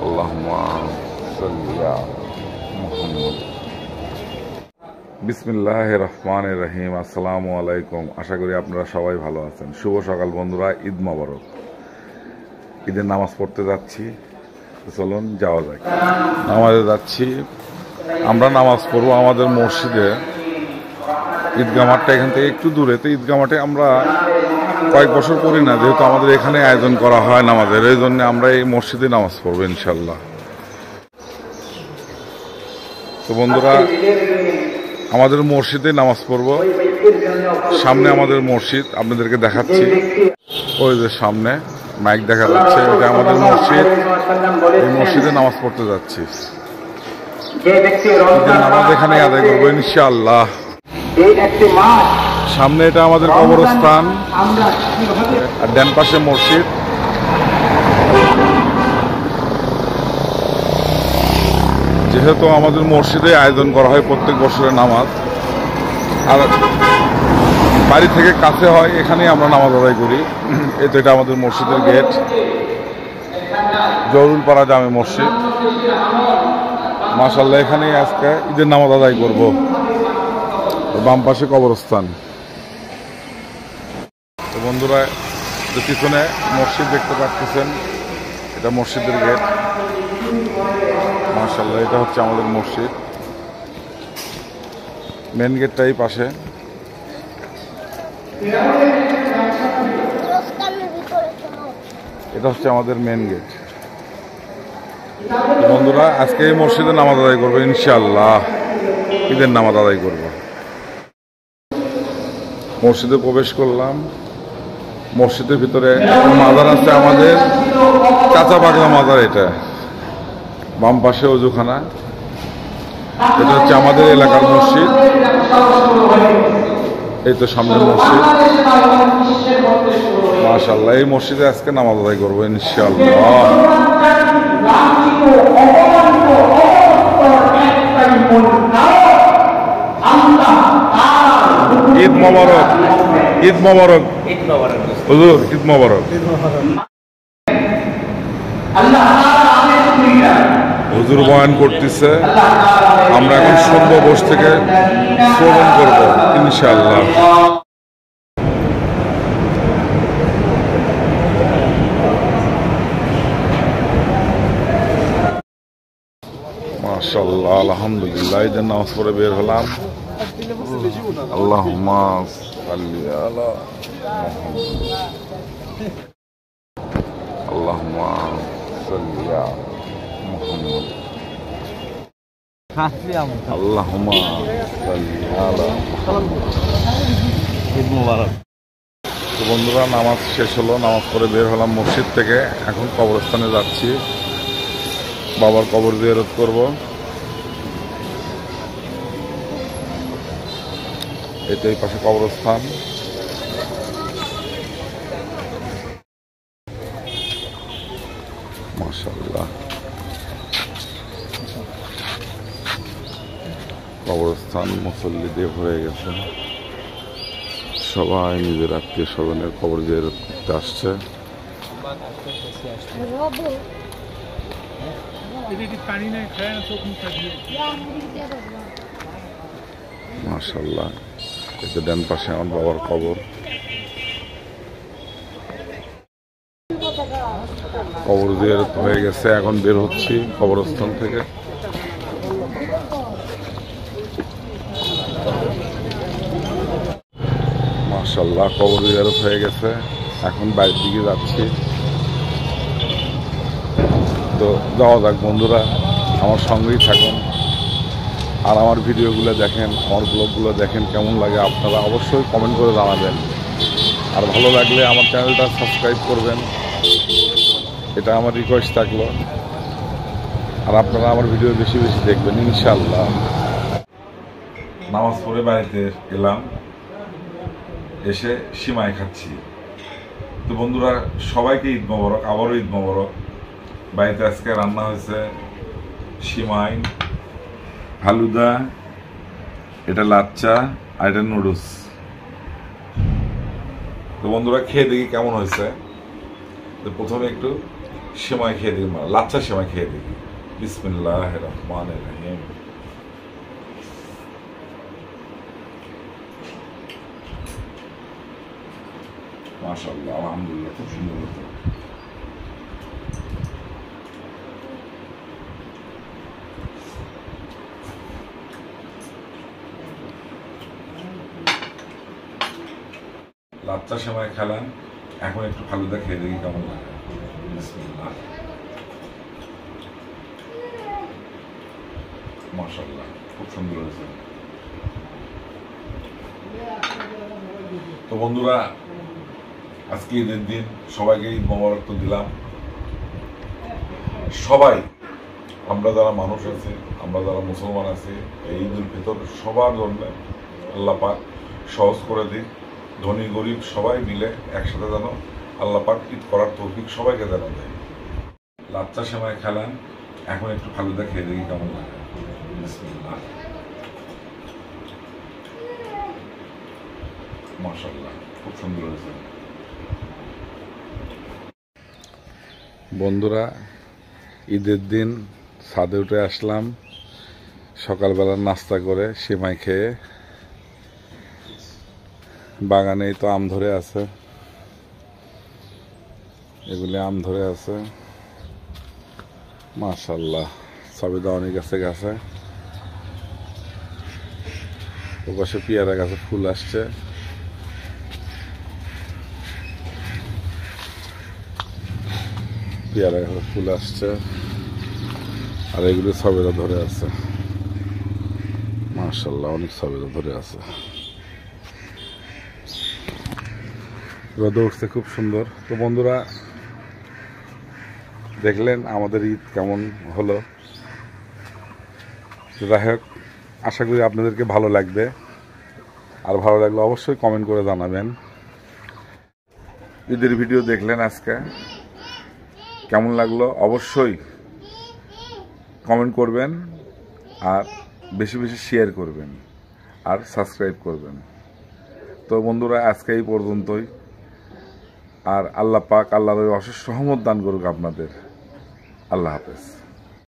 আল্লাহুম্মা সাল্লি আলা মুহাম্মাদ। বিসমিল্লাহির রহমানির রহিম। আসসালামু আলাইকুম। আশা করি আপনারা সবাই ভালো আছেন। শুভ সকাল বন্ধুরা, ঈদ মোবারক। ঈদের নামাজ পড়তে যাচ্ছি, চলুন যাওয়া যায়। নামাজে যাচ্ছি, আমরা নামাজ পড়বো আমাদের মসজিদে। ঈদগাহ মাঠটা এখান থেকে একটু দূরে, তো ঈদগাহ মাঠে আমরা কয়েক বছর পড়ি না, যেহেতু আমাদের এখানে আয়োজন করা হয় নামাজের, এই জন্য আমরা এই মসজিদে নামাজ পড়বো ইনশাল্লাহ। তো বন্ধুরা, আমাদের মসজিদে নামাজ পড়বো। সামনে আমাদের মসজিদ, আপনাদেরকে দেখাচ্ছি। ওই যে সামনে মাইক দেখা যাচ্ছে, এটা আমাদের মসজিদ। এই মসজিদে নামাজ পড়তে যাচ্ছি। নামাজ এখানে আদায় করবো ইনশাআল্লাহ। সামনে এটা আমাদের কবরস্থান, আর ডান পাশে মসজিদ। যেহেতু আমাদের মসজিদে আয়োজন করা হয় প্রত্যেক বছরের নামাজ, আর বাড়ি থেকে কাছে হয়, এখানেই আমরা নামাজ আদায় করি। এটা আমাদের মসজিদের গেট, জরুলপাড়া জামে মসজিদ। মাশাআল্লাহ, এখানেই আজকে ঈদের নামাজ আদায় করব। বাম পাশে কবরস্থান। তো বন্ধুরা, পিছনে মসজিদ দেখতে পাচ্ছেন, এটা মসজিদের গেট। মাশাআল্লাহ, এটা হচ্ছে আমাদের মসজিদ। মেন গেটটাই পাশে। এটা হচ্ছে আমাদের মেন গেট। বন্ধুরা, আজকে এই মসজিদে নামাজ আদায় করবো ইনশাআল্লাহ। ঈদের নামাজ আদায় করব। মসজিদে প্রবেশ করলাম। মসজিদের ভিতরে মাজার আছে আমাদের, কাঁচা পাগলা মাজার। এটা বাম পাশে ওযুখানা। এটা হচ্ছে আমাদের এলাকার মসজিদ। এই তো সামনে মসজিদ। মাশাআল্লাহ, এই মসজিদে আজকে নামাজ আদায় করবো ইনশাআল্লাহ। ঈদ মোবারক, ঈদ মোবারক হুজুর, ঈদ মোবারক। হুজুর বয়ান করতেছে, আমরা এখন শুনবো, বসে থেকে শ্রবণ করবো ইনশাআল্লাহ। মাশাআল্লাহ, আলহামদুলিল্লাহ। ঈদের নামাজ পড়ে বের হলাম। আল্লাহুম্মা সাল্লি আলা মুহাম্মাদ। আল্লাহুম্মা সাল্লি আলা মুহাম্মাদ। আল্লাহুম্মা সাল্লি আলা মুহাম্মাদ। ঈদ মোবারক। তো বন্ধুরা, নামাজ শেষ হলো, নামাজ পড়ে বের হলাম মসজিদ থেকে। এখন কবরস্থানে যাচ্ছি, বাবার কবর জিয়ারত করব। এটাই পাশে কবরস্থান। মাশাআল্লাহ, কবরস্থান মুসল্লি দিয়ে ভরে গেছে। সবাই নিজের আত্মীয় স্বজনের কবর জিয়ারত করতে আসছে। মাশাআল্লাহ, এই যে ডান পাশে আমার বাবার কবর। কবর জিয়ারত হয়ে গেছে, এখন বের হচ্ছি কবরস্থান থেকে। মাশাআল্লাহ, কবর জিয়ারত হয়ে গেছে, এখন বাইরের দিকে যাচ্ছি। তো যাওয়া যাক বন্ধুরা, আমার সঙ্গেই থাকুন, আর আমার ভিডিওগুলো দেখেন, আমার ব্লগগুলো দেখেন। কেমন লাগে আপনারা অবশ্যই কমেন্ট করে জানাবেন, আর ভালো লাগলে আমার চ্যানেলটা সাবস্ক্রাইব করবেন, এটা আমার রিকোয়েস্ট থাকলো। আর আপনারা আমার ভিডিও বেশি বেশি দেখবেন ইনশাআল্লাহ। নামাজ পড়ে বাড়িতে গেলাম, এসে সিমাই খাচ্ছি। তো বন্ধুরা, সবাইকে ঈদ মোবারক, আবারও ঈদ মোবারক। বাড়িতে আজকে রান্না হয়েছে সিমাই, ফালুদা, এটা লাচ্চা, আর এটা নুডলস। তো বন্ধুরা, খেয়ে দেখি কেমন হয়েছে। তো প্রথমে একটু সেমাই খেয়ে দেখি, লাচ্চা সেমাই খেয়ে দেখি। বিসমিল্লাহির রহমানির রহিম। মাশাআল্লাহ, আলহামদুলিল্লাহ, খুব সুন্দর হতো। লাচ্চা সেমাই খেলাম, এখন একটু ফালুদা খেয়ে দেখি কেমন লাগে। বিসমিল্লাহ। মাশাআল্লাহ, খুব সুন্দর হয়েছে। তো বন্ধুরা, আজকে ঈদের দিন, সবাইকে ঈদ মোবারক তো দিলাম। সবাই, আমরা যারা মানুষ আছি, আমরা যারা মুসলমান আছি, এই ঈদুল ফিতর সবার জন্য আল্লাহ পাক সহজ করে দিক। ধনী গরিব সবাই মিলে একসাথে যেন আল্লাহ পাক ঈদ করার তৌফিক সবাইকে যেন দেয়। লাচ্চা সেমাই খেলাম, এখন একটু ফালুদা খেয়ে দেখি কেমন লাগে। বিসমিল্লাহ। মাশাআল্লাহ, খুব সুন্দর হয়েছে। বন্ধুরা, ঈদের দিন ছাদে উঠে আসলাম, সকালবেলা নাস্তা করে সেমাই খেয়ে। বাগানেই তো আম ধরে আছে, এগুলি আম ধরে আছে। মাশাআল্লাহ, সবেদা অনেক গাছে গাছে। ওপাশে পেয়ারা গাছে ফুল আসছে। পেয়ারা গাছে ফুল আসছে, আর এগুলি সবেদা ধরে আছে। মাশাআল্লাহ, অনেক সবেদা ধরে আছে। রোদ উঠছে খুব সুন্দর। তো বন্ধুরা, দেখলেন আমাদের ঈদ কেমন হলো। যাই হোক, আশা করি আপনাদেরকে ভালো লাগবে, আর ভালো লাগলে অবশ্যই কমেন্ট করে জানাবেন। ঈদের ভিডিও দেখলেন আজকে, কেমন লাগলো অবশ্যই কমেন্ট করবেন, আর বেশি বেশি শেয়ার করবেন, আর সাবস্ক্রাইব করবেন। তো বন্ধুরা, আজকে এই পর্যন্তই। আর আল্লাহ পাক, আল্লাহর অশেষ রহমত দান করুক আপনাদের। আল্লাহ হাফেজ।